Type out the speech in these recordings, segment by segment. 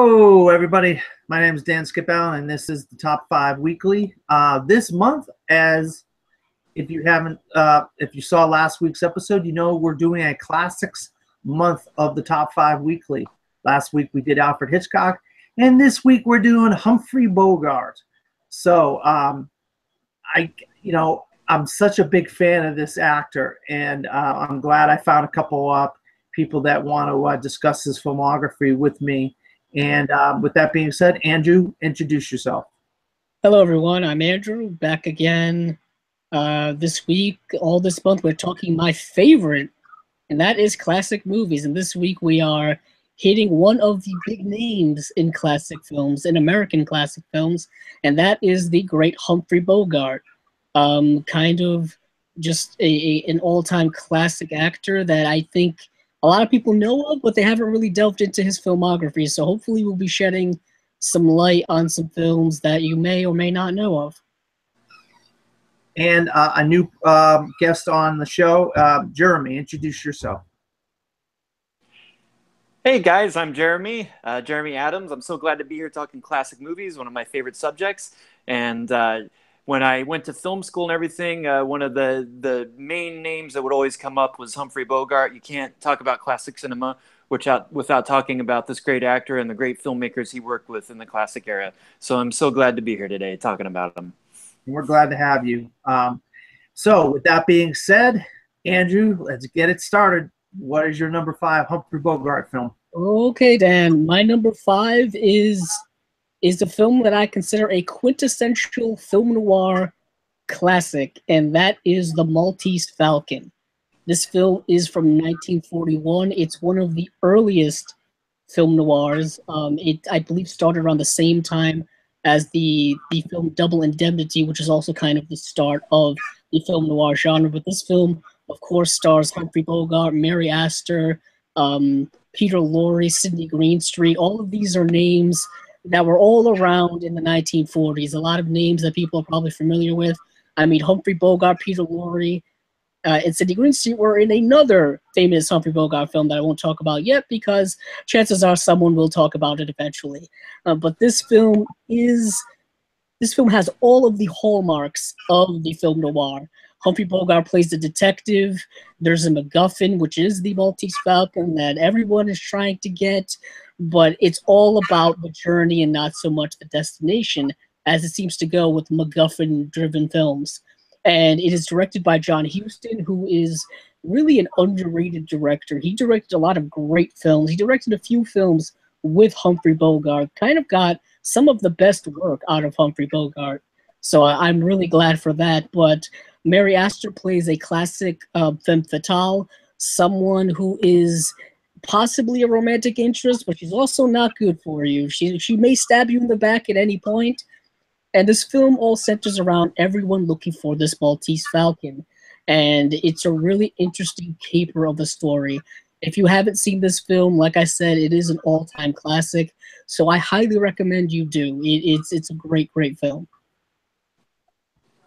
Hello, everybody. My name is Dan Skipdown, and this is the Top 5 Weekly. This month, as if you saw last week's episode, you know we're doing a classics month of the Top 5 Weekly. Last week we did Alfred Hitchcock, and this week we're doing Humphrey Bogart. So, I'm such a big fan of this actor, and I'm glad I found a couple people that want to discuss his filmography with me. And with that being said, Andrew, introduce yourself. Hello, everyone. I'm Andrew, back again this week. All this month, we're talking my favorite, and that is classic movies. And this week, we are hitting one of the big names in classic films, in American classic films, and that is the great Humphrey Bogart. Kind of just an all-time classic actor that I think a lot of people know of, but they haven't really delved into his filmography. So hopefully we'll be shedding some light on some films that you may or may not know of. And a new guest on the show, Jeremy, introduce yourself. Hey guys, I'm Jeremy Adams. I'm so glad to be here talking classic movies, one of my favorite subjects. And when I went to film school and everything, one of the main names that would always come up was Humphrey Bogart. You can't talk about classic cinema without talking about this great actor and the great filmmakers he worked with in the classic era. So I'm so glad to be here today talking about him. We're glad to have you. So with that being said, Andrew, let's get it started. What is your number 5 Humphrey Bogart film? Okay, Dan. My number 5 is a film that I consider a quintessential film noir classic, and that is The Maltese Falcon. This film is from 1941. It's one of the earliest film noirs. It, I believe, started around the same time as the film Double Indemnity, which is also kind of the start of the film noir genre. But this film, of course, stars Humphrey Bogart, Mary Astor, Peter Lorre, Sidney Greenstreet. All of these are names that were all around in the 1940s. A lot of names that people are probably familiar with. I mean, Humphrey Bogart, Peter Lorre, and Sidney Greenstreet were in another famous Humphrey Bogart film that I won't talk about yet because chances are someone will talk about it eventually. But this film has all of the hallmarks of the film noir. Humphrey Bogart plays the detective. There's a MacGuffin, which is the Maltese Falcon that everyone is trying to get, but it's all about the journey and not so much the destination, as it seems to go with MacGuffin-driven films. And it is directed by John Huston, who is really an underrated director. He directed a lot of great films. He directed a few films with Humphrey Bogart, kind of got some of the best work out of Humphrey Bogart. So I'm really glad for that. But Mary Astor plays a classic femme fatale, someone who is possibly a romantic interest, but she's also not good for you. She may stab you in the back at any point. And this film all centers around everyone looking for this Maltese Falcon. And it's a really interesting caper of a story. If you haven't seen this film, like I said, it is an all-time classic. So I highly recommend you do. It's a great, great film.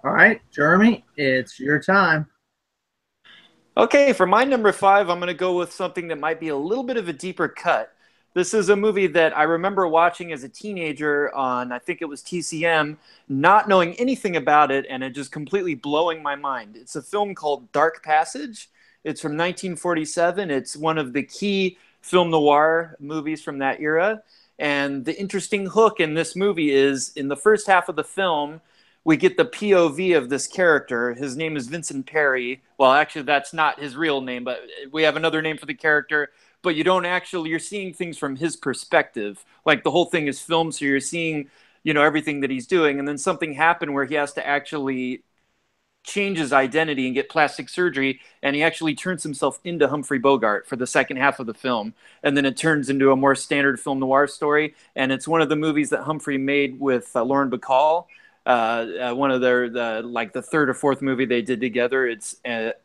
All right, Jeremy, it's your time. Okay, for my number 5, I'm going to go with something that might be a little bit of a deeper cut. This is a movie that I remember watching as a teenager on, I think it was TCM, not knowing anything about it, and it just completely blowing my mind. It's a film called Dark Passage. It's from 1947. It's one of the key film noir movies from that era. And the interesting hook in this movie is, in the first half of the film, we get the POV of this character. His name is Vincent Perry. Well, actually, that's not his real name, but we have another name for the character. But you're seeing things from his perspective. Like the whole thing is filmed, so you're seeing, everything that he's doing. And then something happened where he has to actually change his identity and get plastic surgery, and he actually turns himself into Humphrey Bogart for the second half of the film. And then it turns into a more standard film noir story. And it's one of the movies that Humphrey made with Lauren Bacall. One of the third or fourth movie they did together.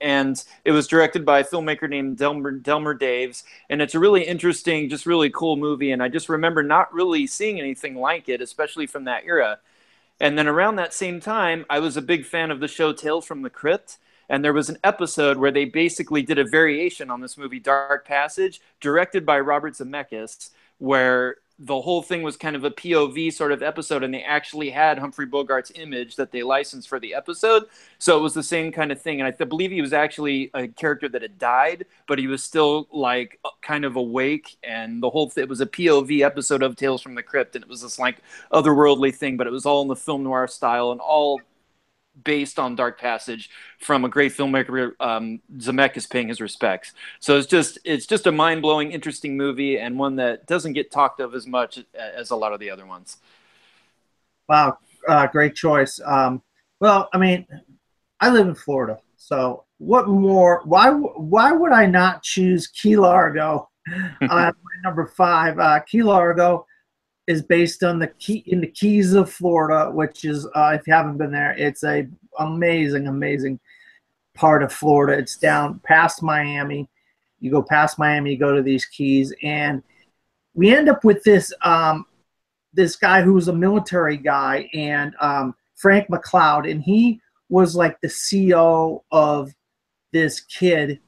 And it was directed by a filmmaker named Delmer Daves, and it's a really interesting, just really cool movie. And I just remember not really seeing anything like it, especially from that era. And then around that same time, I was a big fan of the show Tales from the Crypt, and there was an episode where they basically did a variation on this movie, Dark Passage, directed by Robert Zemeckis, where the whole thing was kind of a POV sort of episode, and they actually had Humphrey Bogart's image that they licensed for the episode. So it was the same kind of thing. And I believe he was actually a character that had died, but he was still like kind of awake. And the whole it was a POV episode of Tales from the Crypt, and it was this like otherworldly thing, but it was all in the film noir style and all based on Dark Passage from a great filmmaker. Zemeckis paying his respects. So it's just a mind-blowing, interesting movie, and one that doesn't get talked of as much as a lot of the other ones. Wow, great choice. Well, I mean, I live in Florida, so what more? Why would I not choose Key Largo? My number 5. Key Largo is based on the Keys of Florida, which is, if you haven't been there, it's a amazing part of Florida. It's down past Miami. You go past Miami, you go to these Keys, and we end up with this this guy who was a military guy, and Frank McCloud, and he was like the CEO of this kid,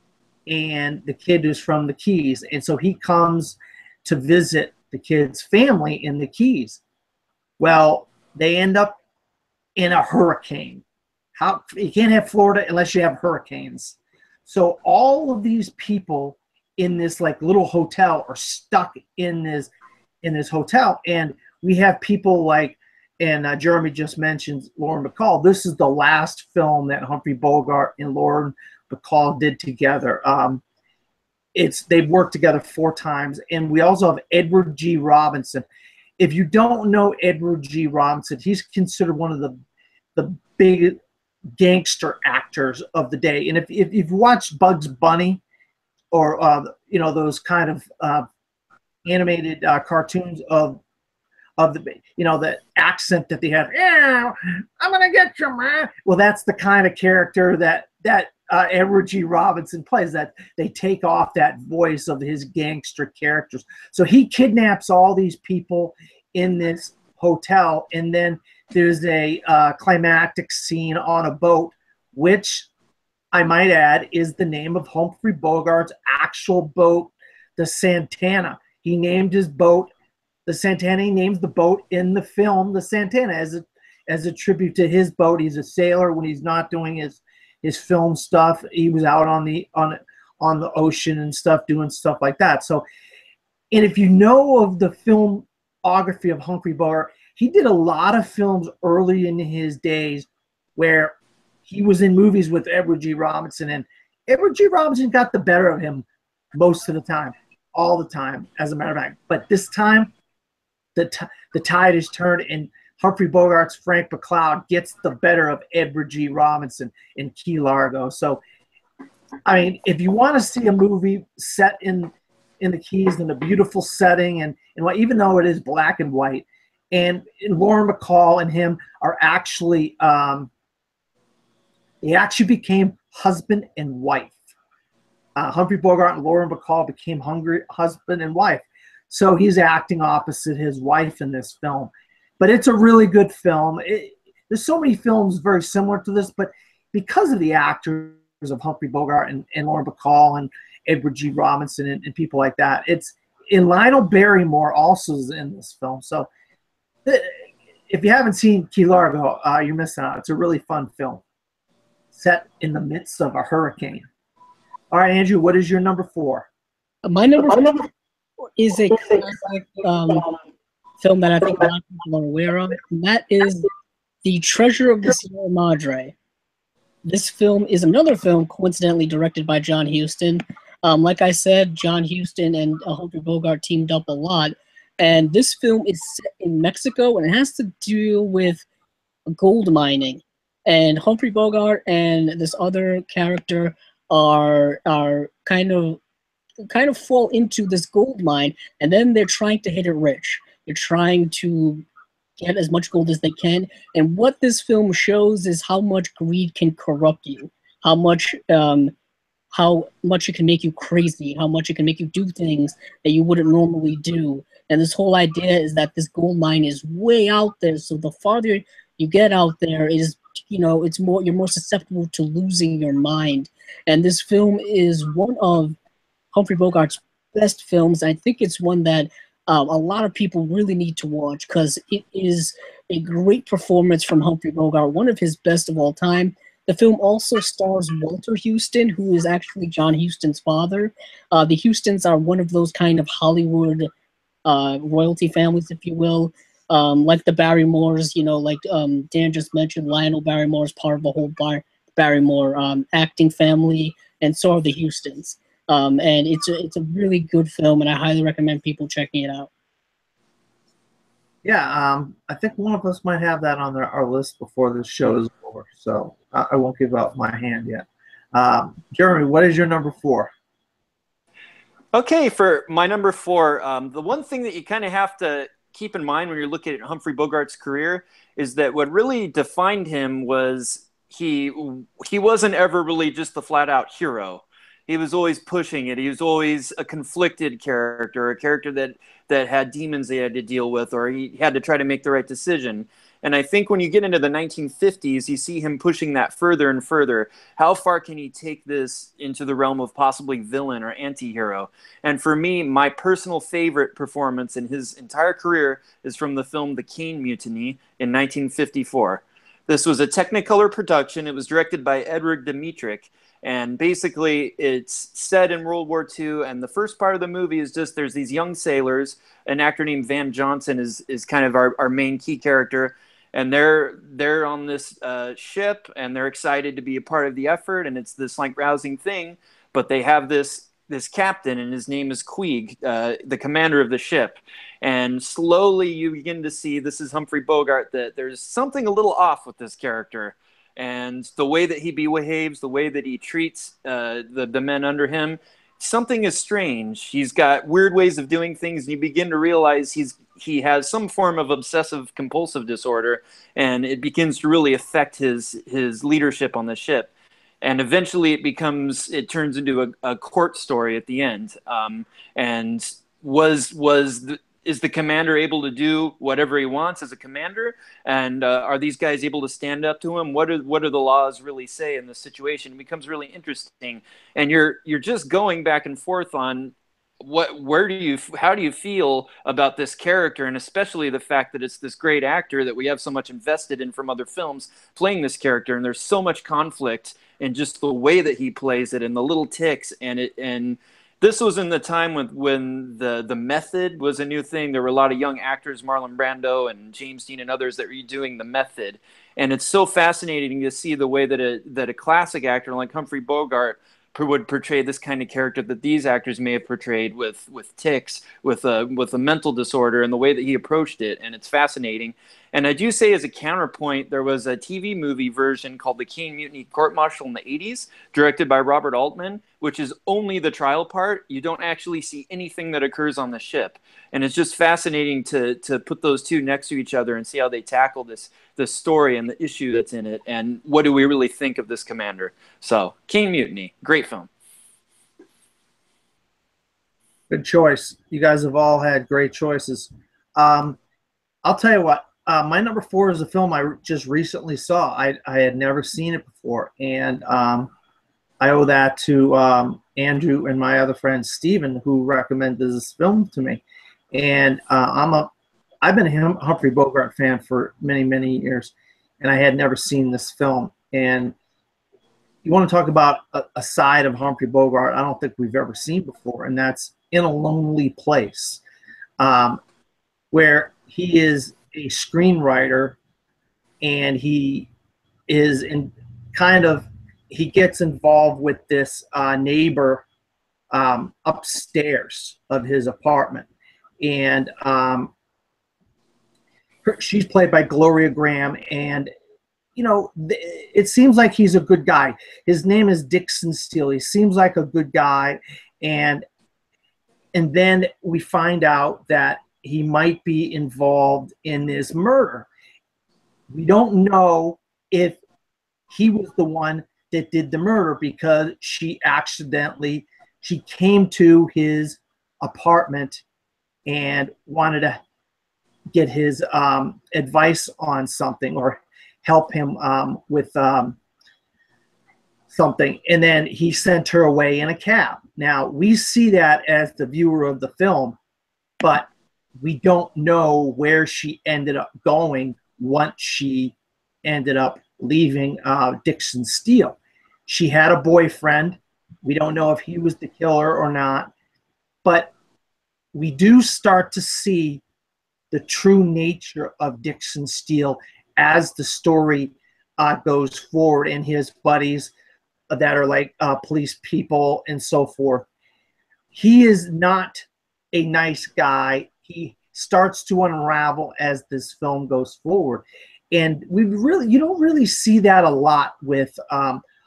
and the kid is from the Keys, and so he comes to visit the kid's family in the Keys. Well, they end up in a hurricane. You can't have Florida unless you have hurricanes. So all of these people in this like little hotel are stuck in this hotel, and we have people like, and Jeremy just mentioned Lauren Bacall. This is the last film that Humphrey Bogart and Lauren Bacall did together. They've worked together 4 times, and we also have Edward G. Robinson. If you don't know Edward G. Robinson, he's considered one of the big gangster actors of the day. And if you've watched Bugs Bunny or those kind of animated cartoons of the the accent that they have, yeah, I'm gonna get you, man. Well, that's the kind of character that Edward G. Robinson plays, that they take off that voice of his gangster characters. So he kidnaps all these people in this hotel, and then there's a climactic scene on a boat, which I might add is the name of Humphrey Bogart's actual boat, the Santana. He named his boat the Santana. He names the boat in the film the Santana as a tribute to his boat. He's a sailor when he's not doing his film stuff. He was out on the ocean and stuff, doing stuff like that. So, and if you know of the filmography of Humphrey Bogart, he did a lot of films early in his days where he was in movies with Edward G. Robinson, and Edward G. Robinson got the better of him most of the time, all the time, as a matter of fact. But this time, the tide is turned, and Humphrey Bogart's Frank McCloud gets the better of Edward G. Robinson in Key Largo. So, I mean, if you want to see a movie set in the Keys in a beautiful setting, and even though it is black and white, and Lauren Bacall and him are actually they actually became husband and wife. Humphrey Bogart and Lauren Bacall became husband and wife. So he's acting opposite his wife in this film. But it's a really good film. There's so many films very similar to this, but because of the actors of Humphrey Bogart and Lauren Bacall and Edward G. Robinson and people like that, and Lionel Barrymore also is in this film. So if you haven't seen Key Largo, you're missing out. It's a really fun film set in the midst of a hurricane. All right, Andrew, what is your number 4? My number 4 is a classic film that I think a lot of people are aware of, and that is The Treasure of the Sierra Madre. This film is another film coincidentally directed by John Huston. Like I said, John Huston and Humphrey Bogart teamed up a lot, and this film is set in Mexico, and it has to deal with gold mining. And Humphrey Bogart and this other character are kind of fall into this gold mine, and then they're trying to hit it rich. They're trying to get as much gold as they can. And what this film shows is how much greed can corrupt you, how much it can make you crazy, how much it can make you do things that you wouldn't normally do. And this whole idea is that this gold mine is way out there. So the farther you get out there is, you're more susceptible to losing your mind. And this film is one of Humphrey Bogart's best films. I think it's one that a lot of people really need to watch because it is a great performance from Humphrey Bogart, one of his best of all time. The film also stars Walter Houston, who is actually John Huston's father. The Hustons are one of those kind of Hollywood royalty families, if you will, like the Barrymores. Like Dan just mentioned, Lionel Barrymore is part of the whole Barrymore acting family, and so are the Hustons. And it's a really good film, and I highly recommend people checking it out. Yeah, I think one of us might have that on our list before this show is over, so I won't give up my hand yet. Jeremy, what is your number 4? Okay, for my number 4, the one thing that you kind of have to keep in mind when you're looking at Humphrey Bogart's career is that what really defined him was he wasn't ever really just the flat-out hero. He was always pushing it. He was always a conflicted character, a character that had demons they had to deal with, or he had to try to make the right decision. And I think when you get into the 1950s, you see him pushing that further and further. How far can he take this into the realm of possibly villain or anti-hero? And for me, my personal favorite performance in his entire career is from the film The Caine Mutiny in 1954. This was a Technicolor production. It was directed by Edward Dmytryk. And basically, it's set in World War II, and the first part of the movie is just there's these young sailors. An actor named Van Johnson is kind of our main key character, and they're on this ship, and they're excited to be a part of the effort, and it's this like rousing thing. But they have this captain, and his name is Queeg, the commander of the ship. And slowly you begin to see, this is Humphrey Bogart, that there's something a little off with this character. And the way that he behaves, the way that he treats the men under him, something is strange. He's got weird ways of doing things, and you begin to realize he has some form of obsessive compulsive disorder, and it begins to really affect his leadership on the ship. And eventually it turns into a court story at the end. And is the commander able to do whatever he wants as a commander? And are these guys able to stand up to him? What do the laws really say in this situation? It becomes really interesting. And you're just going back and forth on how do you feel about this character, and especially the fact that it's this great actor that we have so much invested in from other films playing this character, and there's so much conflict in just the way that he plays it and the little ticks and this was in the time when the method was a new thing. There were a lot of young actors, Marlon Brando and James Dean and others, that were doing the method. And it's so fascinating to see the way that a classic actor like Humphrey Bogart would portray this kind of character that these actors may have portrayed with tics, with a mental disorder, and the way that he approached it. And it's fascinating. And I do say, as a counterpoint, there was a TV movie version called The Caine Mutiny Court Martial in the 80s, directed by Robert Altman, which is only the trial part. You don't actually see anything that occurs on the ship. And it's just fascinating to put those two next to each other and see how they tackle this story and the issue that's in it, and what do we really think of this commander. So, Caine Mutiny, great film. Good choice. You guys have all had great choices. I'll tell you what. My number 4 is a film I just recently saw. I had never seen it before, and I owe that to Andrew and my other friend Steven, who recommended this film to me. And I've been a Humphrey Bogart fan for many, many years, and I had never seen this film. And you want to talk about a side of Humphrey Bogart I don't think we've ever seen before, and that's In a Lonely Place, where he is a screenwriter, and he is he gets involved with this neighbor upstairs of his apartment, and she's played by Gloria Graham, and it seems like he's a good guy. His name is Dixon Steele. He seems like a good guy, and then we find out that he might be involved in this murder. We don't know if he was the one that did the murder, because she came to his apartment and wanted to get his advice on something, or help him with something, and then he sent her away in a cab. Now, we see that as the viewer of the film, but we don't know where she ended up going once she ended up leaving Dixon Steele. She had a boyfriend. We don't know if he was the killer or not, but we do start to see the true nature of Dixon Steele as the story goes forward, and his buddies that are like police people and so forth. He is not a nice guy. He starts to unravel as this film goes forward, and you don't really see that a lot with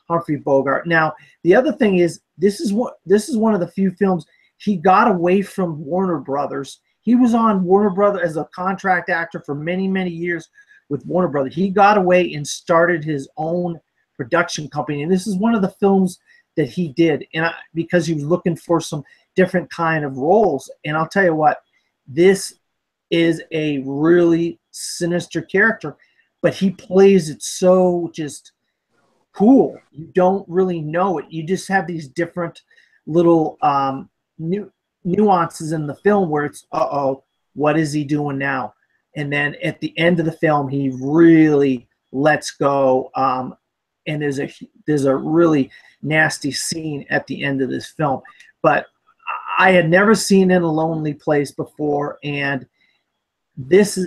Humphrey Bogart. Now, the other thing is this is one of the few films he got away from Warner Brothers. He was on Warner Brothers as a contract actor for many, many years with Warner Brothers. He got away and started his own production company, and this is one of the films that he did, and because he was looking for some different kind of roles. And I'll tell you what, this is a really sinister character, but he plays it so just cool. You don't really know it. You just have these different little nuances in the film where it's, uh-oh, what is he doing now? And then at the end of the film, he really lets go. And there's a really nasty scene at the end of this film. But I had never seen In a Lonely Place before, and this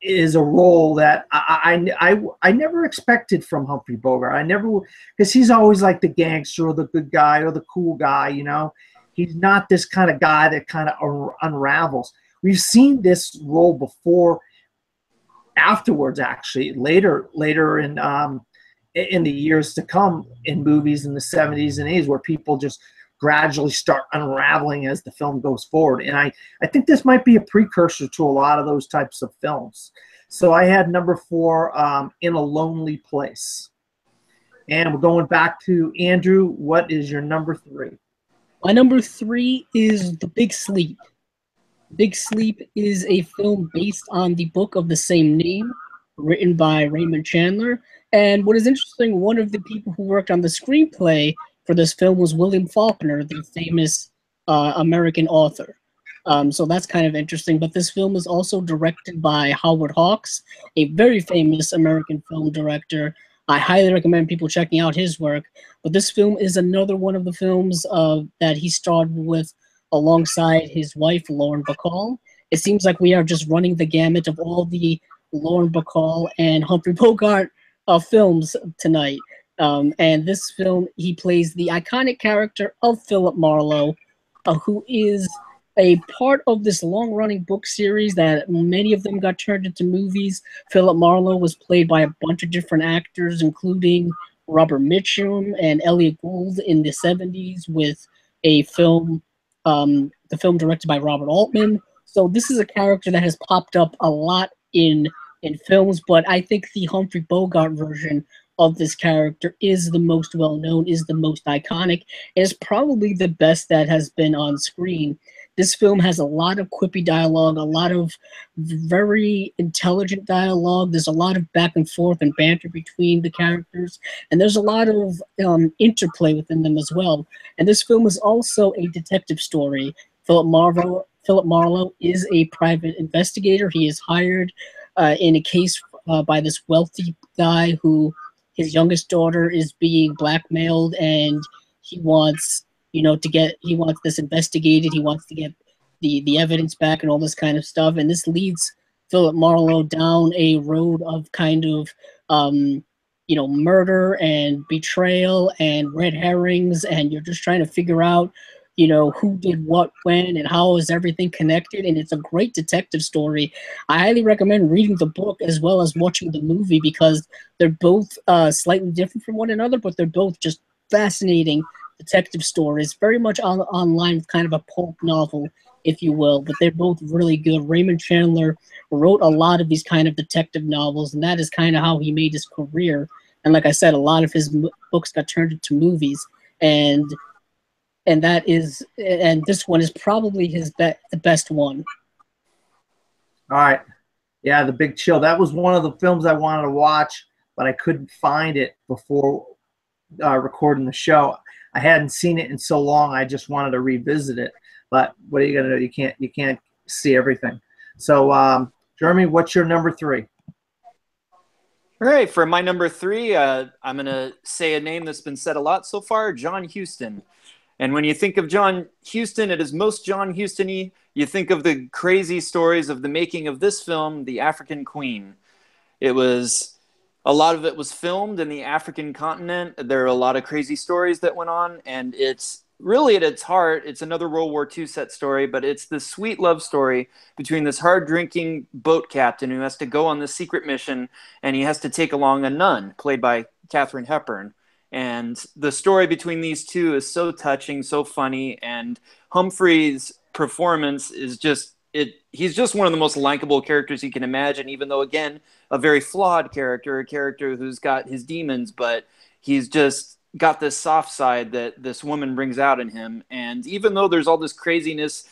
is a role that I never expected from Humphrey Bogart. I never, because he's always like the gangster or the good guy or the cool guy, you know. He's not this kind of guy that kind of unravels. We've seen this role before, afterwards, actually, later in the years to come in movies in the 70s and 80s, where people just gradually start unraveling as the film goes forward. And I think this might be a precursor to a lot of those types of films. So I had number 4, In a Lonely Place. And we're going back to Andrew. What is your number 3? My number 3 is The Big Sleep. Big Sleep is a film based on the book of the same name, written by Raymond Chandler. And what is interesting, one of the people who worked on the screenplay for this film was William Faulkner, the famous American author. So that's kind of interesting. But this film is also directed by Howard Hawks, a very famous American film director. I highly recommend people checking out his work. But this film is another one of the films that he starred with alongside his wife, Lauren Bacall. It seems like we are just running the gamut of all the Lauren Bacall and Humphrey Bogart films tonight. And this film, he plays the iconic character of Philip Marlowe, who is a part of this long-running book series that many of them got turned into movies. Philip Marlowe was played by a bunch of different actors, including Robert Mitchum and Elliot Gould in the 70s with a film, the film directed by Robert Altman. So this is a character that has popped up a lot in films, but I think the Humphrey Bogart version of this character is the most well-known, is the most iconic, and is probably the best that has been on screen. This film has a lot of quippy dialogue, a lot of very intelligent dialogue. There's a lot of back and forth and banter between the characters, and there's a lot of interplay within them as well. And this film is also a detective story. Philip Marlowe is a private investigator. He is hired in a case by this wealthy guy who his youngest daughter is being blackmailed, and he wants, he wants this investigated. He wants to get the evidence back and all this kind of stuff. And this leads Philip Marlowe down a road of kind of, murder and betrayal and red herrings. And you're just trying to figure out, who did what, when, and how is everything connected. And it's a great detective story. I highly recommend reading the book as well as watching the movie, because they're both slightly different from one another, but they're both just fascinating detective stories, very much online with kind of a pulp novel, if you will, but they're both really good. Raymond Chandler wrote a lot of these kind of detective novels, and that is kind of how he made his career. And like I said, a lot of his books got turned into movies, and this one is probably the best one. All right. Yeah, The Big Chill. That was one of the films I wanted to watch, but I couldn't find it before recording the show. I hadn't seen it in so long, I just wanted to revisit it. But what are you gonna do? You can't see everything. So, Jeremy, what's your number 3? All right, for my number 3, I'm going to say a name that's been said a lot so far, John Huston. And when you think of John Huston, it is most John Huston-y. You think of the crazy stories of the making of this film, The African Queen. A lot of it was filmed in the African continent. There are a lot of crazy stories that went on, and it's really at its heart, it's another World War II set story, but it's the sweet love story between this hard-drinking boat captain who has to go on this secret mission, and he has to take along a nun, played by Katharine Hepburn. And the story between these two is so touching, so funny, and Humphrey's performance is just it. He's just one of the most likable characters you can imagine, even though, again, a very flawed character, a character who's got his demons, but he's just got this soft side that this woman brings out in him. And even though there's all this craziness,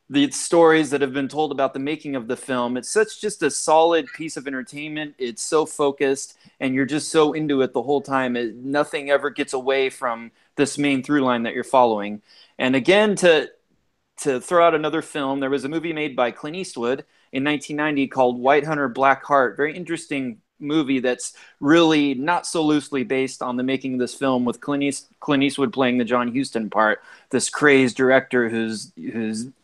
the stories that have been told about the making of the film, it's such just a solid piece of entertainment. It's so focused, and you're just so into it the whole time. Nothing ever gets away from this main through line that you're following. And again, to throw out another film, there was a movie made by Clint Eastwood in 1990 called White Hunter Black Heart. Very interesting movie that's really not so loosely based on the making of this film, with Clint Eastwood playing the John Huston part, this crazed director who's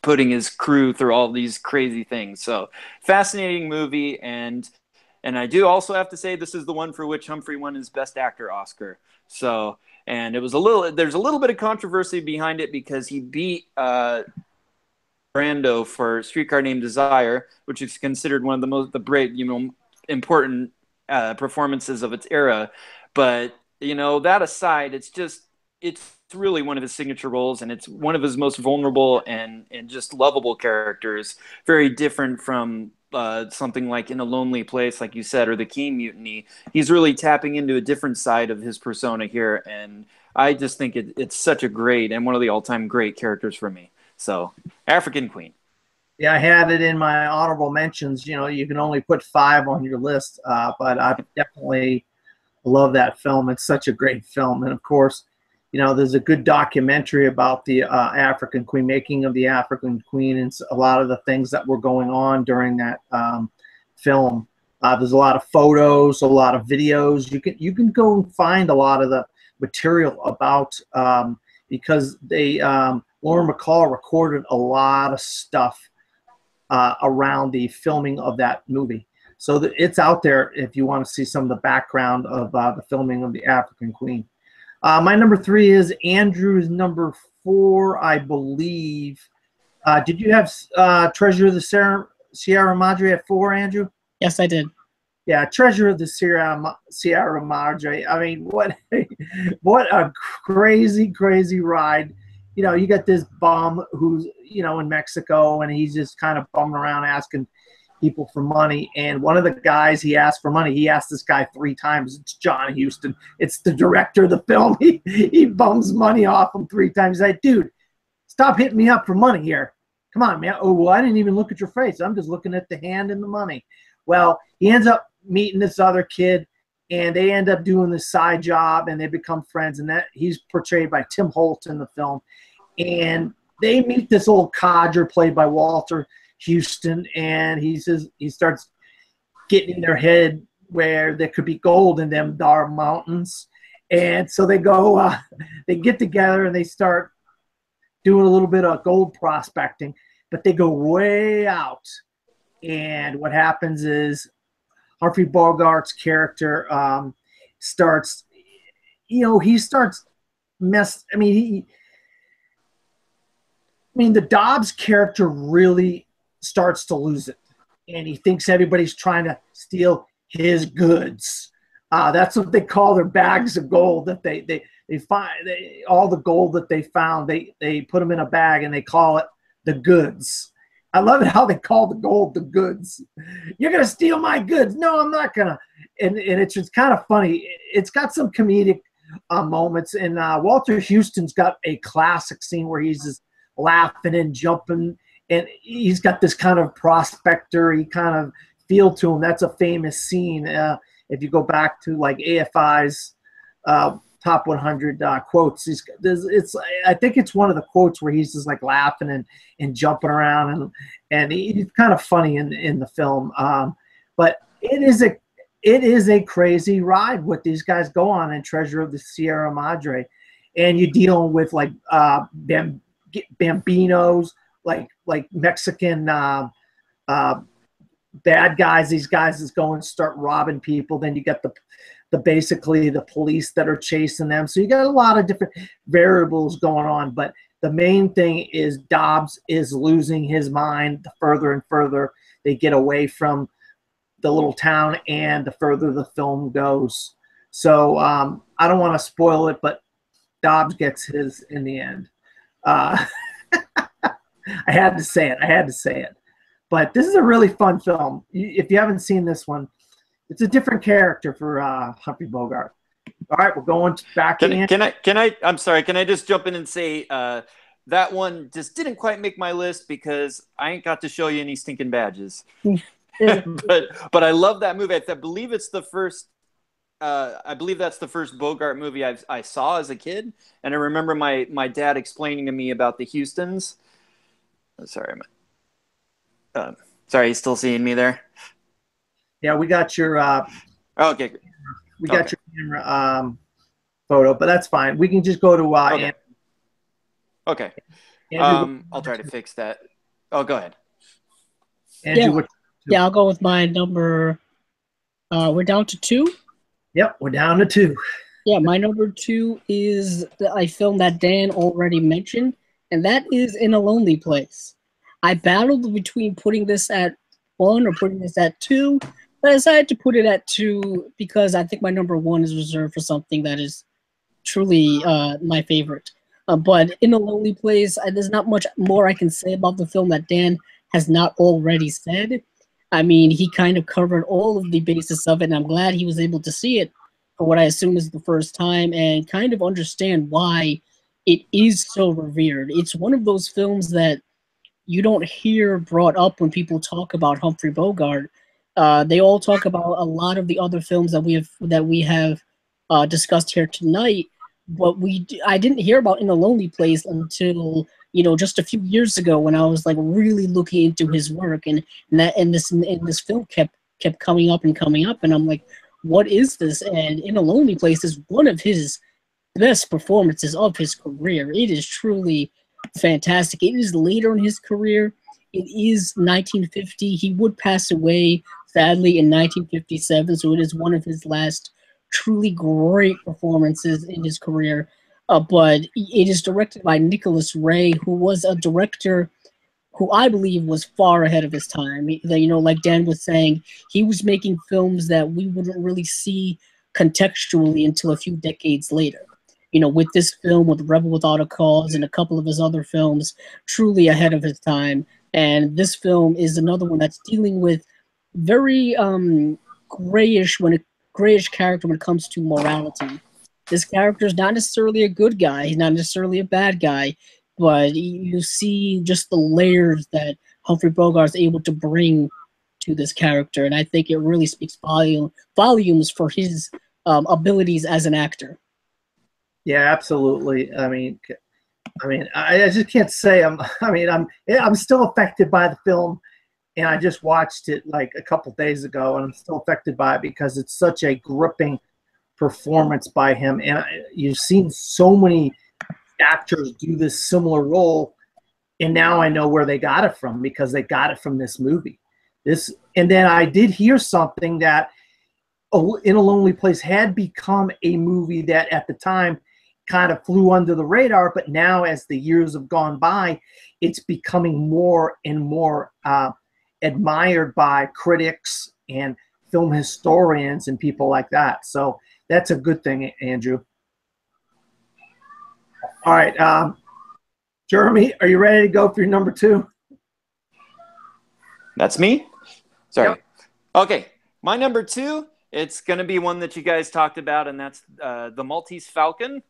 putting his crew through all these crazy things. So fascinating movie, and I do also have to say this is the one for which Humphrey won his Best Actor Oscar. So, and there's a little bit of controversy behind it because he beat Brando for Streetcar Named Desire, which is considered one of the great, important performances of its era. But that aside, it's really one of his signature roles, and it's one of his most vulnerable and just lovable characters. Very different from something like In a Lonely Place, like you said, or The Keen Mutiny. He's really tapping into a different side of his persona here, and I just think it's such a great and one of the all-time great characters for me. So, African Queen. Yeah, I had it in my honorable mentions. You can only put 5 on your list, but I definitely love that film. It's such a great film. And of course, there's a good documentary about the African Queen, making of the African Queen, and a lot of the things that were going on during that film. There's a lot of photos, a lot of videos. You can go and find a lot of the material about because Lauren Bacall recorded a lot of stuff around the filming of that movie. So it's out there if you want to see some of the background of the filming of the African Queen. My number 3 is Andrew's number 4, I believe. Did you have Treasure of the Sierra Madre at 4, Andrew? Yes, I did. Yeah, Treasure of the Sierra Madre. I mean, what a crazy, crazy ride. You got this bum who's, in Mexico, and he's just kind of bumming around asking people for money. And one of the guys he asked for money, he asked this guy 3 times. It's John Huston. It's the director of the film. He bums money off him 3 times. He's like, dude, stop hitting me up for money here. Come on, man. Oh, well, I didn't even look at your face. I'm just looking at the hand and the money. Well, he ends up meeting this other kid, and they end up doing this side job, and they become friends. And that he's portrayed by Tim Holt in the film. And they meet this old codger played by Walter Huston, and he starts getting in their head where there could be gold in them dark mountains. And so they go, they get together and they start doing a little bit of gold prospecting, but they go way out. And what happens is Humphrey Bogart's character starts, he starts the Dobbs character really starts to lose it, and he thinks everybody's trying to steal his goods. That's what they call their bags of gold that they find. All the gold that they found, they put them in a bag and they call it the goods. I love it how they call the gold the goods. You're gonna steal my goods? No, I'm not gonna. And it's just kind of funny. It's got some comedic moments, and Walter Huston's got a classic scene where he's just laughing and jumping, and he's got this kind of prospector kind of feel to him. That's a famous scene. If you go back to like AFI's top top 100 quotes. I think it's one of the quotes where he's just like laughing and jumping around, and he's kind of funny in the film. But it is a crazy ride what these guys go on in Treasure of the Sierra Madre, and you're dealing with like Bambinos, like Mexican bad guys. These guys is going to start robbing people. Then you get basically the police that are chasing them. So you got a lot of different variables going on, but the main thing is Dobbs is losing his mind the further and further they get away from the little town and the further the film goes. So I don't want to spoil it, but Dobbs gets his in the end. I had to say it. But this is a really fun film. If you haven't seen this one, it's a different character for Humphrey Bogart. All right, we're going back in. I'm sorry. Can I just jump in and say that one just didn't quite make my list because I ain't got to show you any stinking badges. but I love that movie. I believe it's the first. I believe that's the first Bogart movie I saw as a kid, and I remember my dad explaining to me about the Houstons. Sorry, sorry, you still seeing me there? Yeah, we got your. Okay. We got your camera photo, but that's fine. We can just go to. Okay. Okay. Andrew, I'll try to fix that. Oh, go ahead. Andrew, yeah, I'll go with my number. We're down to 2. Yep, we're down to 2. Yeah, my number 2 is a film that Dan already mentioned, and that is In a Lonely Place. I battled between putting this at 1 or putting this at 2, but I decided to put it at 2 because I think my number 1 is reserved for something that is truly my favorite. But In a Lonely Place, there's not much more I can say about the film that Dan has not already said. I mean, he kind of covered all of the basis of it, and I'm glad he was able to see it for what I assume is the first time and kind of understand why it is so revered. It's one of those films that you don't hear brought up when people talk about Humphrey Bogart. They all talk about a lot of the other films that we have discussed here tonight, but I didn't hear about In a Lonely Place until just a few years ago when I was like really looking into his work, and this film kept coming up, and I'm like, what is this? And In a Lonely Place is one of his best performances of his career. It is truly fantastic. It is later in his career. It is 1950. He would pass away sadly in 1957, so it is one of his last truly great performances in his career. But it is directed by Nicholas Ray, who was a director who I believe was far ahead of his time. Like Dan was saying, he was making films that we wouldn't really see contextually until a few decades later. With this film, with Rebel Without a Cause, and a couple of his other films, truly ahead of his time. And this film is another one that's dealing with very grayish character when it comes to morality. This character is not necessarily a good guy. He's not necessarily a bad guy, but you see just the layers that Humphrey Bogart is able to bring to this character, and I think it really speaks volumes for his abilities as an actor. Yeah, absolutely. I mean, I just can't say I'm still affected by the film, and I just watched it like a couple days ago, and I'm still affected by it because it's such a gripping performance by him. And you've seen so many actors do this similar role, and now I know where they got it from, because they got it from this movie. And then I did hear something that In a Lonely Place had become a movie that at the time kind of flew under the radar, but now as the years have gone by, it's becoming more and more admired by critics and film historians and people like that. So that's a good thing, Andrew. All right, Jeremy, are you ready to go for your number 2? That's me? Sorry. Yep. Okay, my number 2, it's going to be one that you guys talked about, and that's The Maltese Falcon,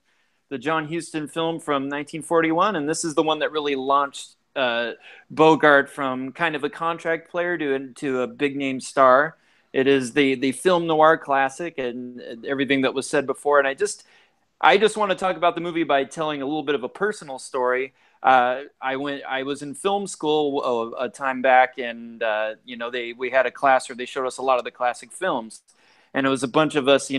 the John Huston film from 1941. And this is the one that really launched Bogart from kind of a contract player to a big-name star. It is the film noir classic and everything that was said before. And I just want to talk about the movie by telling a little bit of a personal story. I was in film school a time back, and we had a class where they showed us a lot of the classic films, and it was a bunch of us,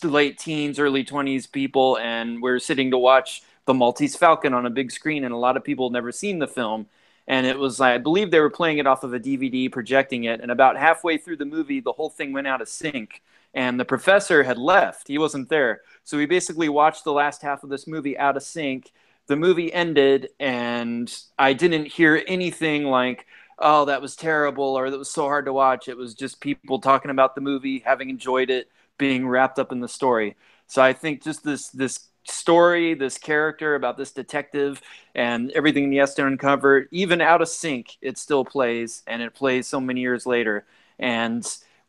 late teens, early 20s people, and we're sitting to watch The Maltese Falcon on a big screen, and a lot of people had never seen the film. And it was, I believe they were playing it off of a DVD, projecting it, and about halfway through the movie, the whole thing went out of sync, and the professor had left. He wasn't there. So we basically watched the last half of this movie out of sync. The movie ended, and I didn't hear anything like, oh, that was terrible, or that was so hard to watch. It was just people talking about the movie, having enjoyed it, being wrapped up in the story. So I think just this story, this character about this detective and everything he has to uncover, even out of sync, it still plays, and it plays so many years later. And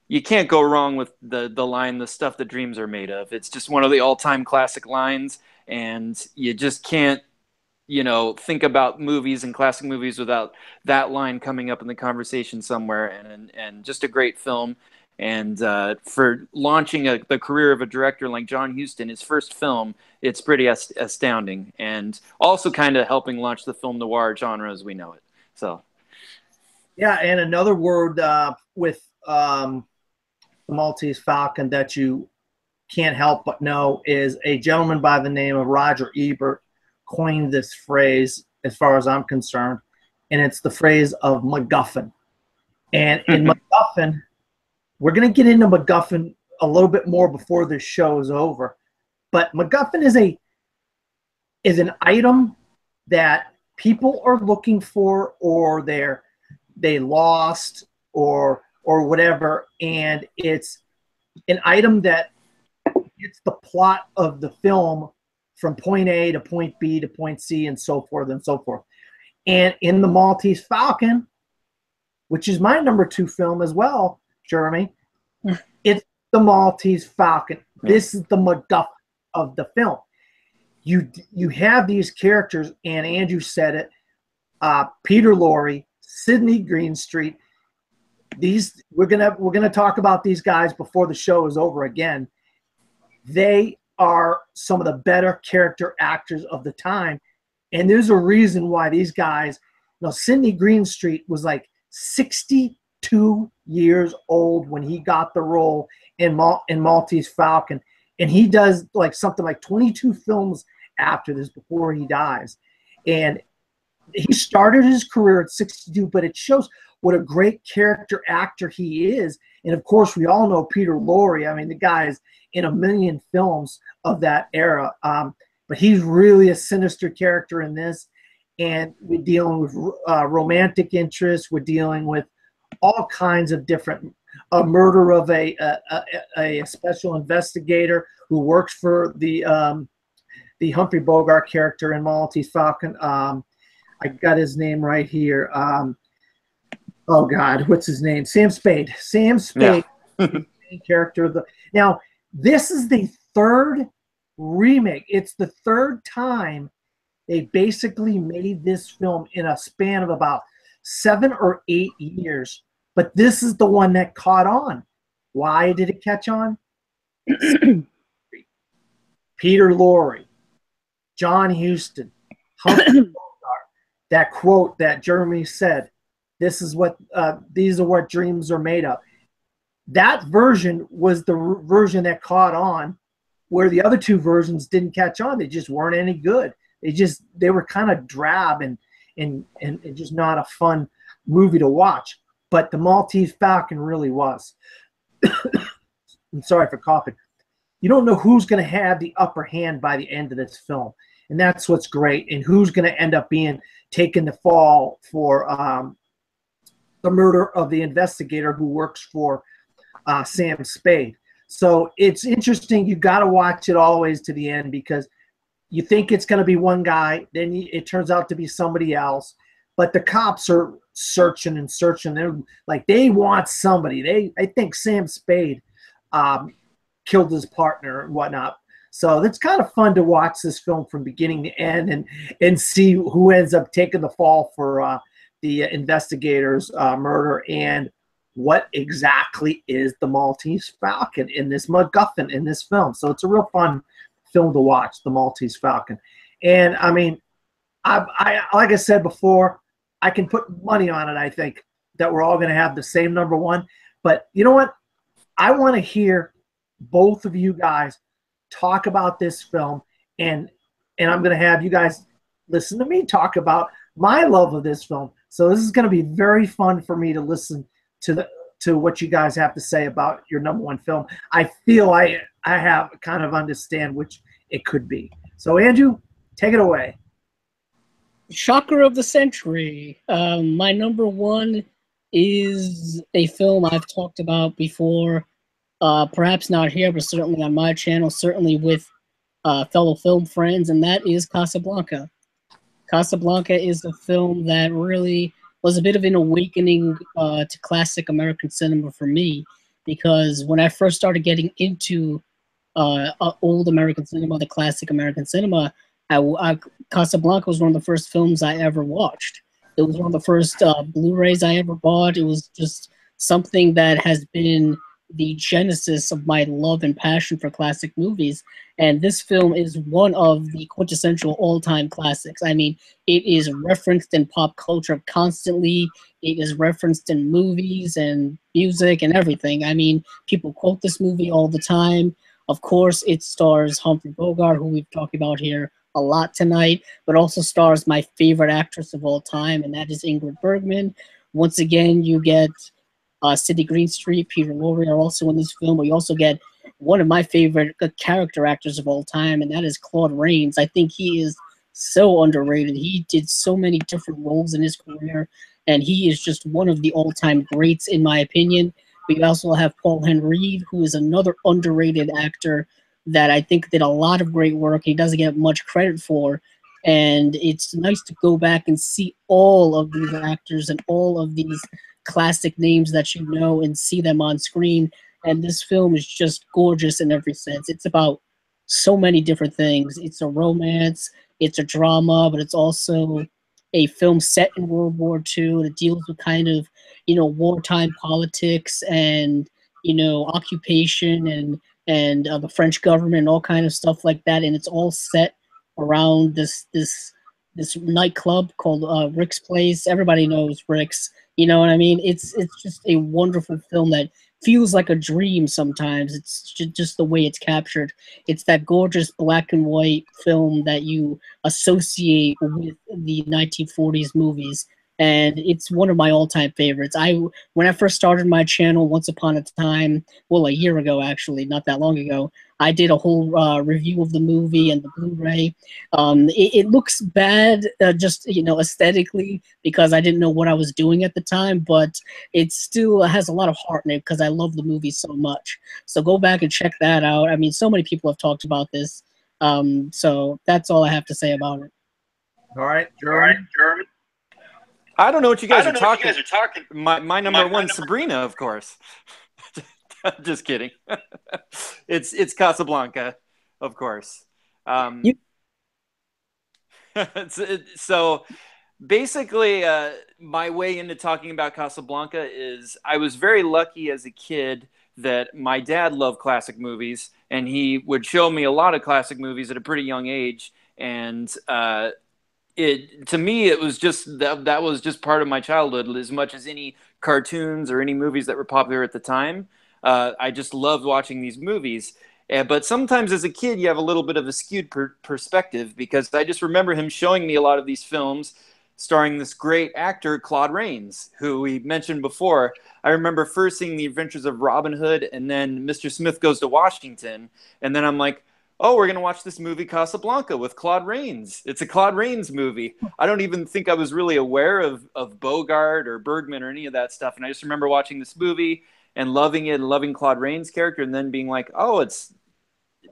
you can't go wrong with the line, "The stuff that dreams are made of." It's just one of the all-time classic lines, and you just can't, think about movies and classic movies without that line coming up in the conversation somewhere. And just a great film. And for launching the career of a director like John Huston, his first film, it's pretty astounding, and also kind of helping launch the film noir genre as we know it. So, yeah, and another word with the Maltese Falcon that you can't help but know is a gentleman by the name of Roger Ebert coined this phrase, as far as I'm concerned, and it's the phrase of MacGuffin. And in MacGuffin, we're going to get into MacGuffin a little bit more before this show is over, but MacGuffin is an item that people are looking for, or they lost, or whatever, and it's an item that gets the plot of the film from point A to point B to point C, and so forth and so forth. And in the Maltese Falcon, which is my number 2 film as well, Jeremy, it's the Maltese Falcon. This is the MacGuffin of the film. You have these characters, and Andrew said it, Peter Lorre, Sidney Greenstreet. We're gonna talk about these guys before the show is over again. They are some of the better character actors of the time, and there's a reason why these guys. Sidney Greenstreet was like 62 years old when he got the role in Maltese Falcon, and he does like something like 22 films after this before he dies. And he started his career at 62, but it shows what a great character actor he is. And of course, we all know Peter Lorre. I mean, the guy is in a million films of that era, but he's really a sinister character in this. And we're dealing with romantic interests. We're dealing with all kinds of different murder of a special investigator who works for the Humphrey Bogart character in Maltese Falcon. I got his name right here. Oh God, what's his name? Sam Spade. Sam Spade, yeah. The main character of the. Now, this is the 3rd remake. It's the 3rd time they basically made this film in a span of about 7 or 8 years. But this is the one that caught on. Why did it catch on? Peter Lorre, John Huston, Humphrey Bogart. That quote that Jeremy said, "This is what these are what dreams are made of." That version was the version that caught on, where the other 2 versions didn't catch on. They just weren't any good. They were kind of drab and just not a fun movie to watch. But the Maltese Falcon really was. I'm sorry for coughing. You don't know who's going to have the upper hand by the end of this film, and that's what's great. And who's going to end up being taking the fall for the murder of the investigator who works for Sam Spade. So it's interesting. You got to watch it all the ways to the end, because you think it's going to be one guy, then it turns out to be somebody else. But the cops are searching and searching. They're like, they want somebody. I think Sam Spade killed his partner and whatnot. So it's kind of fun to watch this film from beginning to end and see who ends up taking the fall for the investigator's murder, and what exactly is the Maltese Falcon in this MacGuffin in this film. So it's a real fun film to watch, The Maltese Falcon. And I mean, I like I said before, I can put money on it. I think that we're all going to have the same number one. But you know what? I want to hear both of you guys talk about this film, and I'm going to have you guys listen to me talk about my love of this film. So this is going to be very fun for me to listen to what you guys have to say about your number one film. I feel I have kind of understand which it could be. So Andrew, take it away. Shocker of the century. My number one is a film I've talked about before. Perhaps not here, but certainly on my channel, certainly with fellow film friends, and that is Casablanca. Casablanca is a film that really was a bit of an awakening to classic American cinema for me, because when I first started getting into old American cinema, the classic American cinema, Casablanca was one of the first films I ever watched. It was one of the first Blu-rays I ever bought. It was just something that has been the genesis of my love and passion for classic movies. And this film is one of the quintessential all-time classics. I mean, it is referenced in pop culture constantly. It is referenced in movies and music and everything. I mean, people quote this movie all the time. Of course, it stars Humphrey Bogart, who we've talked about here a lot tonight, but also stars my favorite actress of all time, and that is Ingrid Bergman. Once again, you get Sidney Greenstreet, Peter Lorre are also in this film, but you also get one of my favorite character actors of all time, and that is Claude Rains. I think he is so underrated. He did so many different roles in his career, and he is just one of the all-time greats, in my opinion. We also have Paul Henreid, who is another underrated actor that I think did a lot of great work. He doesn't get much credit for, and it's nice to go back and see all of these actors and all of these classic names that you know and see them on screen. And this film is just gorgeous in every sense. It's about so many different things. It's a romance, it's a drama, but it's also a film set in World War II. It deals with kind of, wartime politics and, occupation and the French government and all kind of stuff like that. And it's all set around this nightclub called Rick's Place. Everybody knows Rick's. You know what I mean? It's just a wonderful film that feels like a dream sometimes. It's just the way it's captured. It's that gorgeous black and white film that you associate with the 1940s movies. And it's one of my all-time favorites. When I first started my channel once upon a time, well, a year ago actually, not that long ago, I did a whole review of the movie and the Blu-ray. It looks bad, just aesthetically, because I didn't know what I was doing at the time, but it still has a lot of heart in it because I love the movie so much. So go back and check that out. I mean, so many people have talked about this. So that's all I have to say about it. All right, Jeremy. I don't know what you guys are talking. My number one, Sabrina, of course. Just kidding. It's Casablanca, of course. So basically, my way into talking about Casablanca is I was very lucky as a kid that my dad loved classic movies, and he would show me a lot of classic movies at a pretty young age, and to me, it was just that was just part of my childhood as much as any cartoons or any movies that were popular at the time. I just loved watching these movies. But sometimes as a kid, you have a little bit of a skewed perspective, because I just remember him showing me a lot of these films starring this great actor, Claude Rains, who we mentioned before. I remember first seeing The Adventures of Robin Hood and then Mr. Smith Goes to Washington. And then I'm like, oh, we're going to watch this movie Casablanca with Claude Rains. It's a Claude Rains movie. I don't even think I was really aware of Bogart or Bergman or any of that stuff. And I just remember watching this movie and loving it and loving Claude Rains' character, and then being like, oh, it's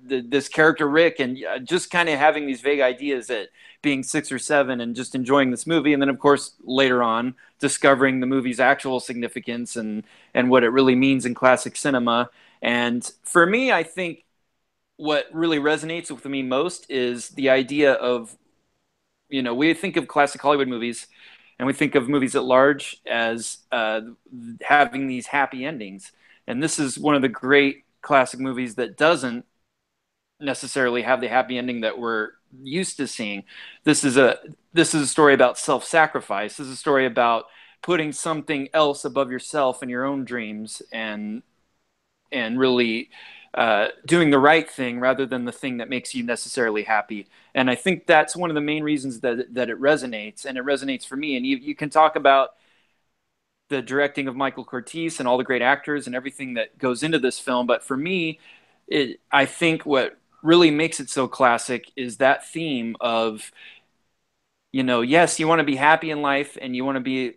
this character Rick, and just kind of having these vague ideas at being 6 or 7 and just enjoying this movie. And then, of course, later on, discovering the movie's actual significance and what it really means in classic cinema. And for me, I think what really resonates with me most is the idea of, we think of classic Hollywood movies and we think of movies at large as having these happy endings. And this is one of the great classic movies that doesn't necessarily have the happy ending that we're used to seeing. This is a story about self-sacrifice. This is a story about putting something else above yourself and your own dreams, and really doing the right thing rather than the thing that makes you necessarily happy. And I think that's one of the main reasons that it resonates, and it resonates for me. And you can talk about the directing of Michael Curtiz and all the great actors and everything that goes into this film, but for me, I think what really makes it so classic is that theme of, yes, you want to be happy in life and you want to be,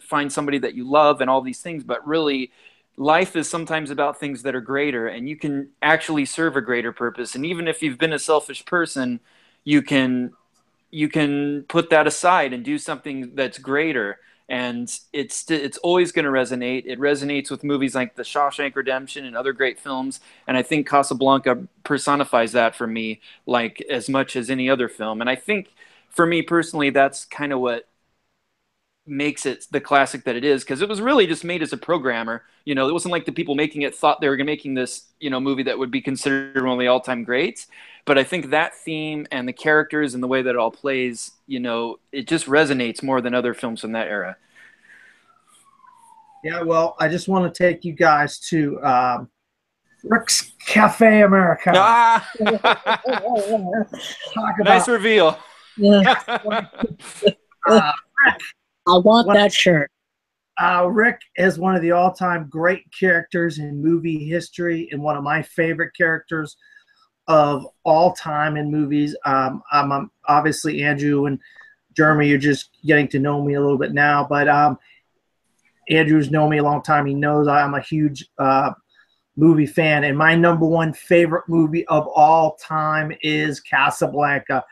find somebody that you love and all these things, but really life is sometimes about things that are greater, and you can actually serve a greater purpose. And even if you've been a selfish person, you can put that aside and do something that's greater. And it's always going to resonate. It resonates with movies like The Shawshank Redemption and other great films. And I think Casablanca personifies that for me, like as much as any other film. And I think for me personally, that's kind of what makes it the classic that it is, because it was really just made as a programmer. It wasn't like the people making it thought they were making this, movie that would be considered one of the all-time greats. But I think that theme and the characters and the way that it all plays, it just resonates more than other films from that era. Yeah, well, I just want to take you guys to Rick's Cafe America. Ah! Nice reveal. Rick, I want that shirt. Rick is one of the all-time great characters in movie history, and one of my favorite characters of all time in movies. I'm obviously, Andrew and Jeremy, you're just getting to know me a little bit now, but Andrew's known me a long time. He knows I'm a huge movie fan, and my number one favorite movie of all time is Casablanca.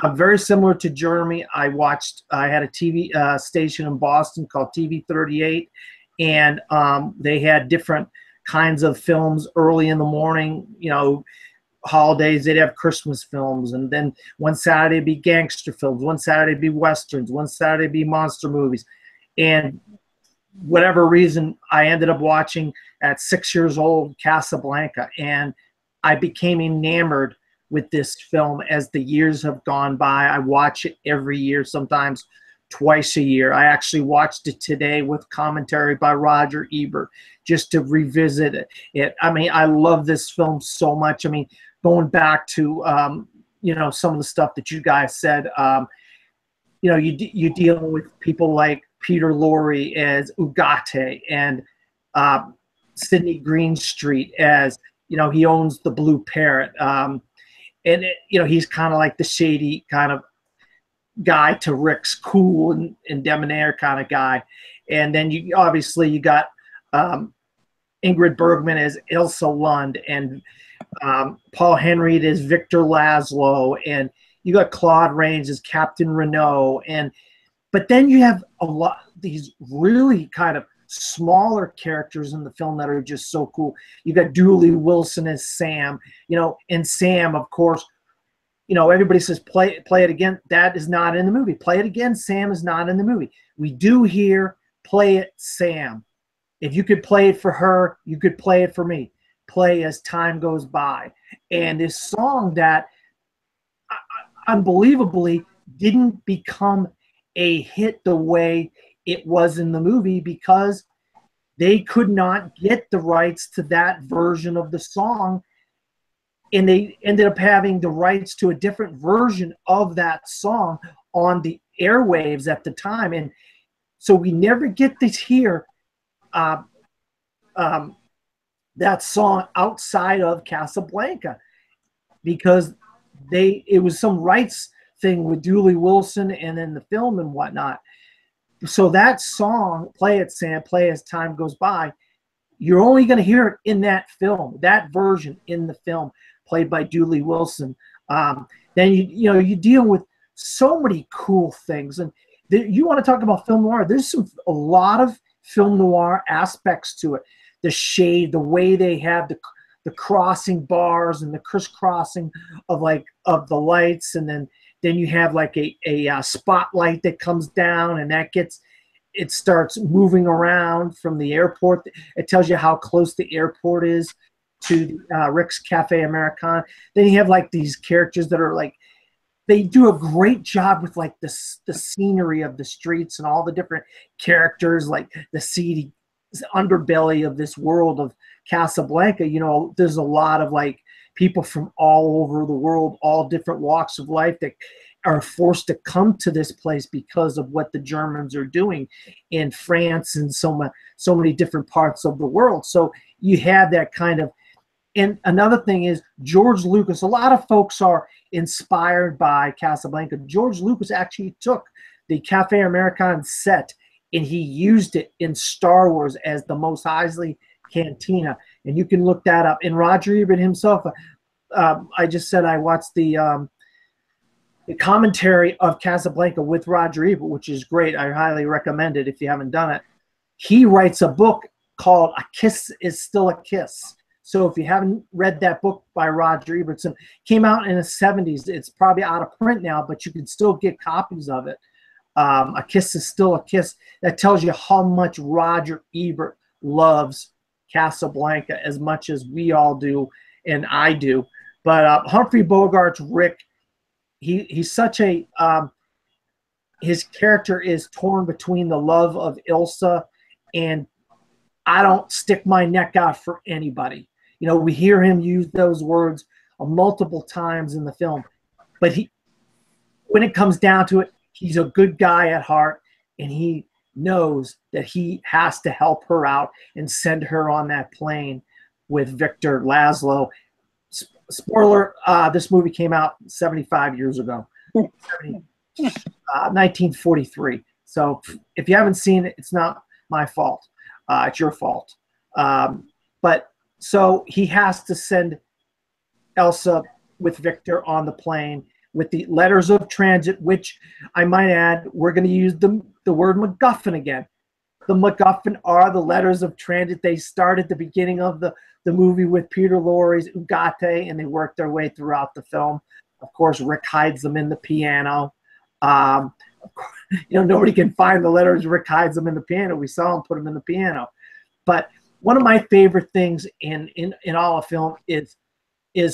I'm very similar to Jeremy. I had a TV station in Boston called TV 38, and they had different kinds of films early in the morning. Holidays, they'd have Christmas films, and then one Saturday it'd be gangster films, one Saturday it'd be westerns, one Saturday it'd be monster movies. And whatever reason, I ended up watching at 6 years old Casablanca, and I became enamored with this film as the years have gone by. I watch it every year, sometimes twice a year. I actually watched it today with commentary by Roger Ebert just to revisit it. I mean, I love this film so much. I mean, going back to some of the stuff that you guys said, you're dealing with people like Peter Lorre as Ugarte, and Sidney Greenstreet as, he owns the Blue Parrot. And he's kind of like the shady kind of guy to Rick's cool and debonair kind of guy. And then you got Ingrid Bergman as Ilsa Lund, and Paul Henreid as Victor Laszlo, and you got Claude Rains as Captain Renault. But then you have a lot these really kind of smaller characters in the film that are just so cool. You got Dooley Wilson as Sam, and Sam, of course, everybody says play it again. That is not in the movie. Play it again. Sam is not in the movie. We do hear play it, Sam. If you could play it for her, you could play it for me. Play as time goes by. And this song that unbelievably didn't become a hit the way it was in the movie, because they could not get the rights to that version of the song, and they ended up having the rights to a different version of that song on the airwaves at the time. And so we never get to hear that song outside of Casablanca, because it was some rights thing with Dooley Wilson and then the film and whatnot. So that song, Play It, Sam, Play As Time Goes By, you're only going to hear it in that film, that version in the film, played by Dooley Wilson. Then you deal with so many cool things. And you want to talk about film noir, there's a lot of film noir aspects to it. The shade, the way they have the crossing bars and the crisscrossing of the lights, and then you have like a spotlight that comes down, and it starts moving around from the airport. It tells you how close the airport is to Rick's Cafe Americana. Then you have like these characters that are like, they do a great job with like the scenery of the streets and all the different characters, like the seedy underbelly of this world of Casablanca. You know, there's a lot of like people from all over the world, all different walks of life that are forced to come to this place because of what the Germans are doing in France and so many different parts of the world. So you have that kind of. And another thing is George Lucas. A lot of folks are inspired by Casablanca. George Lucas actually took the Cafe American set and he used it in Star Wars as the Mos Eisley Cantina. And you can look that up. And Roger Ebert himself, I just said I watched the commentary of Casablanca with Roger Ebert, which is great. I highly recommend it if you haven't done it. He writes a book called A Kiss is Still a Kiss. So if you haven't read that book by Roger Ebert, it came out in the 70s. It's probably out of print now, but you can still get copies of it. A Kiss is Still a Kiss. That tells you how much Roger Ebert loves Casablanca as much as we all do and I do. But Humphrey Bogart's Rick, he's such a his character is torn between the love of Ilsa and I don't stick my neck out for anybody. You know, we hear him use those words multiple times in the film, but when it comes down to it, he's a good guy at heart, and he knows that he has to help her out and send her on that plane with Victor Laszlo. Spoiler, this movie came out 75 years ago, 1943. So if you haven't seen it, it's not my fault. It's your fault. But so he has to send Elsa with Victor on the plane with the letters of transit, which I might add, we're going to use the word MacGuffin again. The MacGuffin are the letters of transit. They start at the beginning of the movie with Peter Lorre's Ugarte, and they work their way throughout the film. Of course, Rick hides them in the piano. You know, nobody can find the letters. Rick hides them in the piano. We saw him put them in the piano. But one of my favorite things in all of film is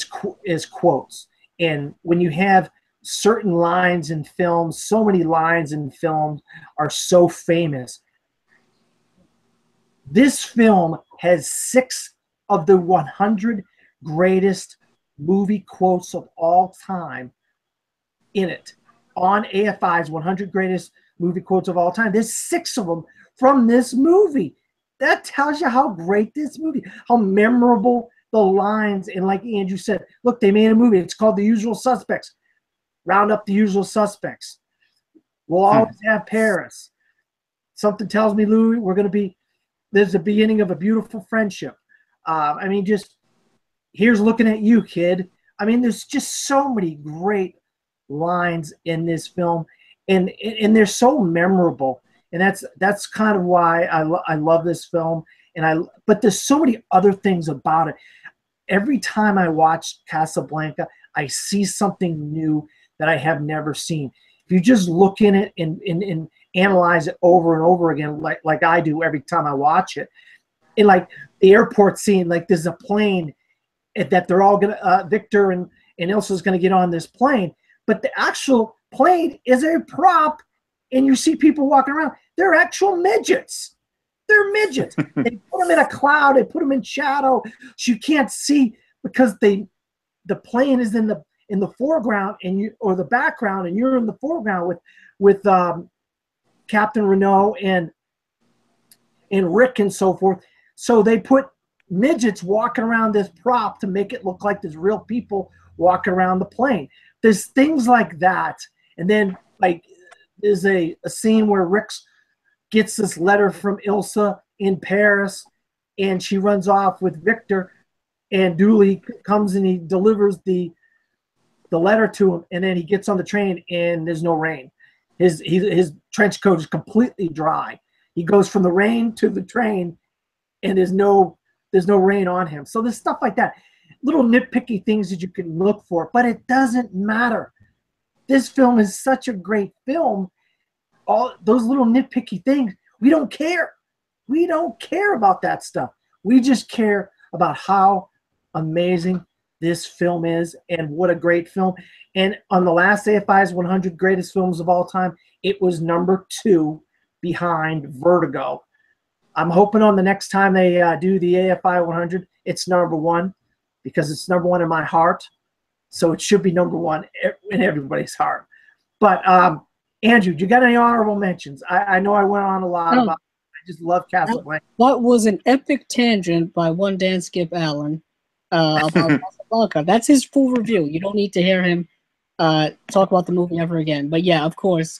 quotes. And when you have certain lines in films, so many lines in films are so famous. This film has 6 of the 100 greatest movie quotes of all time in it. On AFI's 100 greatest movie quotes of all time. There's 6 of them from this movie. That tells you how great this movie, how memorable the lines. And like Andrew said, look, they made a movie. It's called The Usual Suspects. Round up the usual suspects. We'll always have Paris. Something tells me, Louis, there's the beginning of a beautiful friendship. I mean, just here's looking at you, kid. I mean, there's just so many great lines in this film, and they're so memorable. And that's kind of why I love this film. But there's so many other things about it. Every time I watch Casablanca, I see something new that I have never seen. If you just look in it and analyze it over and over again, like I do every time I watch it, in like the airport scene, like there's a plane that they're all gonna Victor and Ilsa's gonna get on this plane, but the actual plane is a prop. And you see people walking around. They're actual midgets. They're midgets. They put them in a cloud. They put them in shadow. So you can't see because the plane is in the foreground or the background, and you're in the foreground with Captain Renault and Rick and so forth. So they put midgets walking around this prop to make it look like there's real people walking around the plane. There's things like that, and then like. There's a scene where Rick gets this letter from Ilsa in Paris, and she runs off with Victor, and Dooley comes and he delivers the letter to him, and then he gets on the train, and there's no rain. His trench coat is completely dry. He goes from the rain to the train, and there's no rain on him. So there's stuff like that, little nitpicky things that you can look for, but it doesn't matter. This film is such a great film. All those little nitpicky things, we don't care. We don't care about that stuff. We just care about how amazing this film is, and what a great film. And on the last AFI's 100 greatest films of all time, it was number 2 behind Vertigo. I'm hoping on the next time they do the AFI 100, it's number 1, because it's number 1 in my heart. So it should be number 1 in everybody's heart. But Andrew, do you got any honorable mentions? I know I went on a lot about. I just love Casablanca. That was an epic tangent by one Dan Skip Allen about Casablanca. That's his full review. You don't need to hear him talk about the movie ever again. But yeah, of course,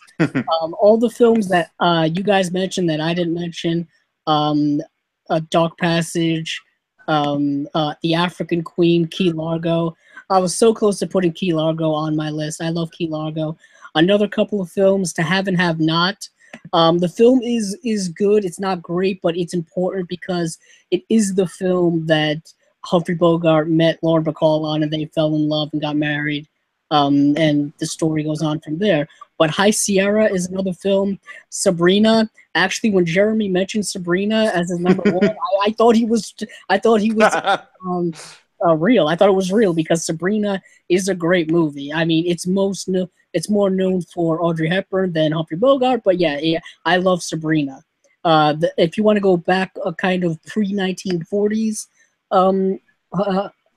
all the films that you guys mentioned that I didn't mention, Dark Passage, The African Queen, Key Largo. I was so close to putting Key Largo on my list. I love Key Largo. Another couple of films, To Have and Have Not. The film is good. It's not great, but it's important because it is the film that Humphrey Bogart met Lauren Bacall on, and they fell in love and got married. And the story goes on from there. But High Sierra is another film. Sabrina. Actually, when Jeremy mentioned Sabrina as his number 1, I thought he was real. I thought it was real because Sabrina is a great movie. I mean, it's more known for Audrey Hepburn than Humphrey Bogart, but yeah, I love Sabrina. If you want to go back a kind of pre-1940s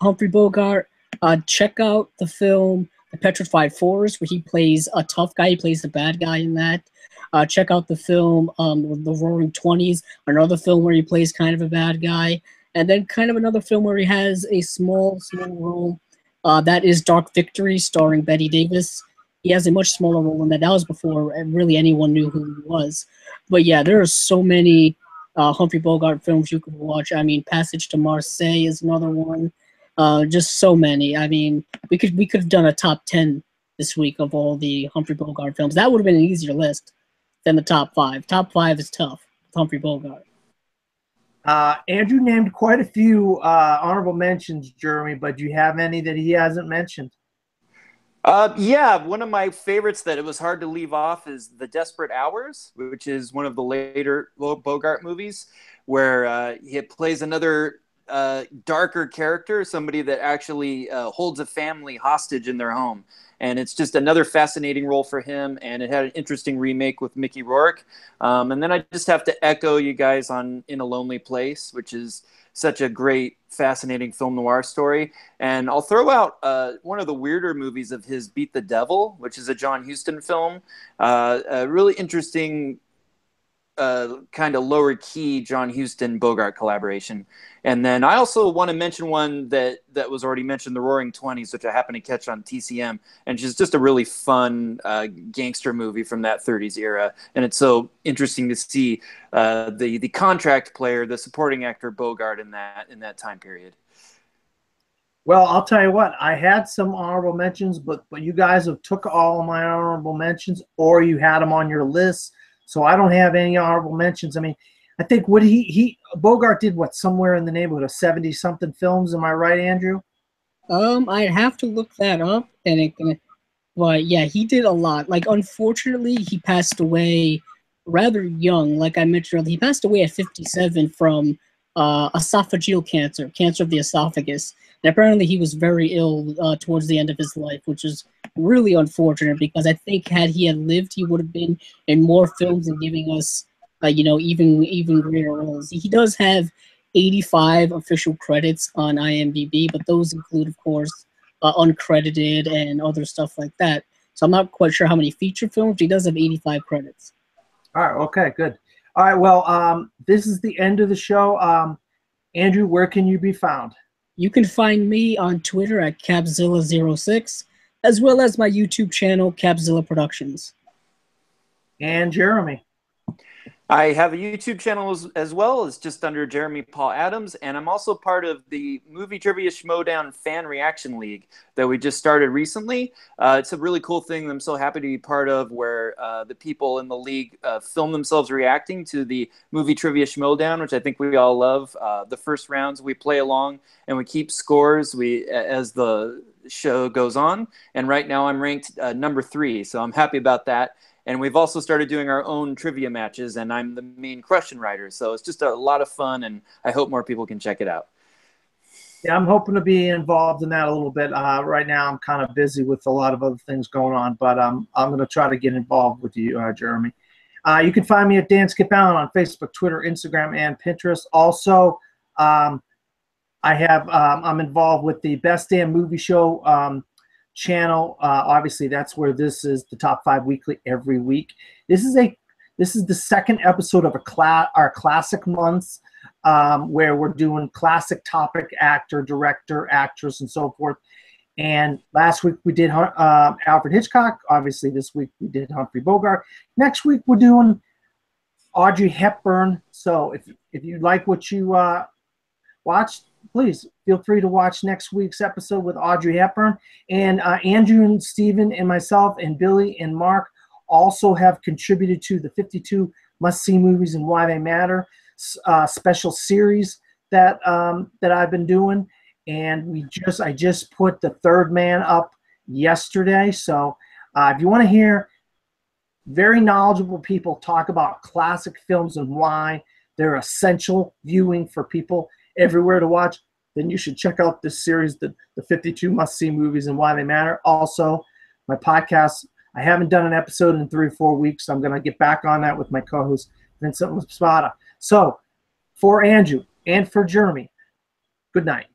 Humphrey Bogart, check out the film The Petrified Forest, where he plays a tough guy. He plays the bad guy in that. Check out the film The Roaring Twenties, another film where he plays kind of a bad guy. And then kind of another film where he has a small role. That is Dark Victory, starring Bette Davis. He has a much smaller role in that. That was before really anyone knew who he was. But yeah, there are so many Humphrey Bogart films you could watch. I mean, Passage to Marseille is another one. Just so many. I mean, we could have done a top 10 this week of all the Humphrey Bogart films. That would have been an easier list than the top 5. Top 5 is tough with Humphrey Bogart. Andrew named quite a few honorable mentions, Jeremy, but do you have any that he hasn't mentioned? Yeah, one of my favorites that it was hard to leave off is The Desperate Hours, which is one of the later Bogart movies where he plays another darker character, somebody that actually holds a family hostage in their home. And it's just another fascinating role for him. And it had an interesting remake with Mickey Rourke. And then I just have to echo you guys on In a Lonely Place, which is such a great, fascinating film noir story. And I'll throw out one of the weirder movies of his, Beat the Devil, which is a John Huston film. A really interesting kind of lower key John Huston Bogart collaboration. And then I also want to mention one that was already mentioned, The Roaring Twenties, which I happened to catch on TCM, and it's just a really fun gangster movie from that 30s era. And it's so interesting to see the contract player, the supporting actor Bogart in that time period. Well, I'll tell you what, I had some honorable mentions, but you guys have took all of my honorable mentions, or you had them on your list. So I don't have any honorable mentions. I mean, I think what Bogart did somewhere in the neighborhood of 70-something films. Am I right, Andrew? I'd have to look that up, but yeah, he did a lot. Like, unfortunately, he passed away rather young. Like I mentioned earlier, he passed away at 57 from esophageal cancer of the esophagus. And apparently, he was very ill towards the end of his life, which is really unfortunate because I think had he lived, he would have been in more films and giving us, even greater roles. He does have 85 official credits on IMDb, but those include, of course, uncredited and other stuff like that. So I'm not quite sure how many feature films. He does have 85 credits. All right. Okay. Good. All right. Well, this is the end of the show. Andrew, where can you be found? You can find me on Twitter at Capzilla06, as well as my YouTube channel, Capzilla Productions. And Jeremy? I have a YouTube channel as well. It's just under Jeremy Paul Adams, and I'm also part of the Movie Trivia Schmodown Fan Reaction League that we just started recently. It's a really cool thing I'm so happy to be part of, where the people in the league film themselves reacting to the Movie Trivia Schmodown, which I think we all love. The first rounds we play along, and we keep scores as the show goes on. And right now I'm ranked number 3, so I'm happy about that. And we've also started doing our own trivia matches, and I'm the main question writer. So it's just a lot of fun, and I hope more people can check it out. Yeah, I'm hoping to be involved in that a little bit. Right now, I'm kind of busy with a lot of other things going on, but I'm going to try to get involved with you, Jeremy. You can find me at Dan Skip Allen on Facebook, Twitter, Instagram, and Pinterest. Also, I'm involved with the Best Damn Movie Show channel. Obviously, that's where this is the top 5 weekly every week. This is the second episode of our classic months, where we're doing classic topic actor, director, actress, and so forth. And last week we did Alfred Hitchcock. Obviously, this week we did Humphrey Bogart. Next week we're doing Audrey Hepburn. So if you like what you watched, please feel free to watch next week's episode with Audrey Hepburn. And Andrew and Stephen and myself and Billy and Mark also have contributed to the 52 must-see movies and why they matter special series that I've been doing. And I just put The Third Man up yesterday. So if you want to hear very knowledgeable people talk about classic films and why they're essential viewing for people everywhere to watch, then you should check out this series, the 52 must-see movies and why they matter. Also, my podcast, I haven't done an episode in 3 or 4 weeks. So I'm going to get back on that with my co-host, Vincent Spada. So for Andrew and for Jeremy, good night.